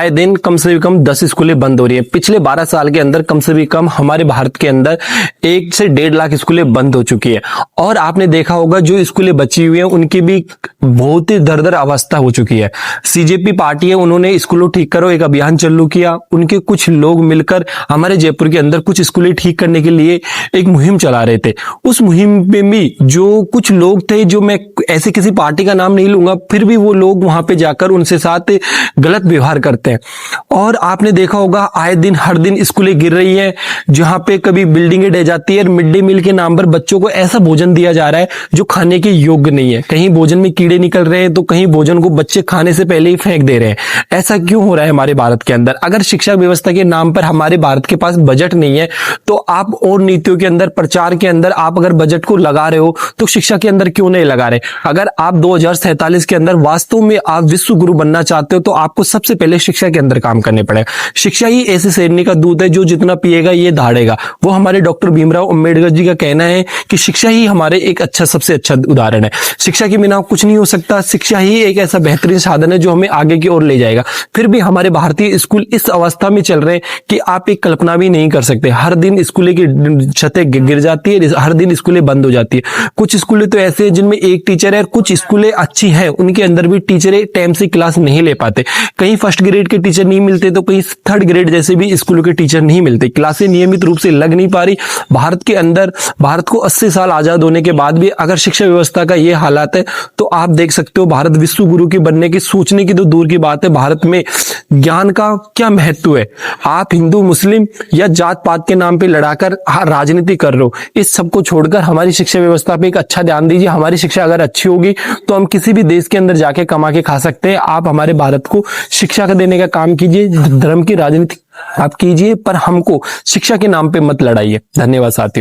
आए दिन कम से कम 10 स्कूलें बंद हो रही हैं। पिछले 12 साल के अंदर कम से कम हमारे भारत के अंदर 1 से 1.5 लाख स्कूलें बंद हो चुकी है। और आपने देखा होगा जो स्कूलें बची हुई हैं उनकी भी बहुत ही दरदर अवस्था हो चुकी है। सीजेपी पार्टी है, उन्होंने स्कूलों ठीक करो एक अभियान चालू किया। उनके कुछ लोग मिलकर हमारे जयपुर के अंदर कुछ स्कूलें ठीक करने के लिए एक मुहिम चला रहे थे। उस मुहिम में भी जो कुछ लोग थे, जो मैं ऐसे किसी पार्टी का नाम नहीं लूंगा, फिर भी वो लोग वहां पे जाकर उनसे साथ गलत व्यवहार करते हैं। और आपने देखा होगा आए दिन हर दिन स्कूलें गिर रही हैं, जहां पे कभी बिल्डिंगें ढह जाती है। मिड डे मील के नाम पर बच्चों को ऐसा भोजन दिया जा रहा है जो खाने के योग्य नहीं है। कहीं भोजन में कीड़े निकल रहे हैं तो कहीं भोजन को बच्चे खाने से पहले ही फेंक दे रहे हैं। ऐसा क्यों हो रहा है हमारे भारत के अंदर? अगर शिक्षा व्यवस्था के नाम पर हमारे भारत के पास बजट नहीं है तो आप और नीतियों के अंदर, प्रचार के अंदर आप अगर बजट को लगा रहे हो तो शिक्षा के अंदर क्यों नहीं लगा रहे? अगर आप 2047 के अंदर वास्तव में आप विश्व गुरु बनना चाहते हो तो आपको सबसे पहले शिक्षा के अंदर काम करने पड़ेगा। शिक्षा ही ऐसे शेरनी का दूध है जो जितना पिएगा ये दहाड़ेगा। वो हमारे डॉक्टर भीमराव अंबेडकर जी का कहना है कि शिक्षा ही हमारे एक सबसे अच्छा उदाहरण है। शिक्षा के बिना कुछ नहीं हो सकता। शिक्षा ही एक ऐसा बेहतरीन साधन है जो हमें आगे की ओर ले जाएगा। फिर भी हमारे भारतीय स्कूल इस अवस्था में चल रहे हैं कि आप एक कल्पना भी नहीं कर सकते। हर दिन स्कूलों की छतें गिर जाती है, हर दिन स्कूलें बंद हो जाती है। कुछ स्कूलें तो ऐसे हैं जिनमें एक टीचर है, कुछ स्कूलें अच्छी हैं उनके अंदर भी टीचर टाइम से क्लास नहीं ले पाते। कहीं फर्स्ट ग्रेड के टीचर नहीं मिलते तो कहीं थर्ड ग्रेड जैसे भी स्कूलों के टीचर नहीं मिलते। क्लासें नियमित रूप से लग नहीं पा रही। भारत के अंदर, भारत को 80 साल आजाद होने के बाद भी अगर शिक्षा व्यवस्था का ये हालात है तो आप देख सकते हो भारत विश्व गुरु की बनने की सोचने की तो दूर की बात है, भारत में ज्ञान का क्या महत्व है। आप हिंदू मुस्लिम या जात पात के नाम पे लड़ाकर राजनीति कर रहे हो। इस सब को छोड़कर हमारी शिक्षा व्यवस्था पे एक अच्छा ध्यान दीजिए। हमारी शिक्षा अगर अच्छी होगी तो हम किसी भी देश के अंदर जाके कमा के खा सकते हैं। आप हमारे भारत को शिक्षा का देने का काम कीजिए, धर्म की राजनीति आप कीजिए, पर हमको शिक्षा के नाम पे मत लड़ाइए। धन्यवाद साथियों।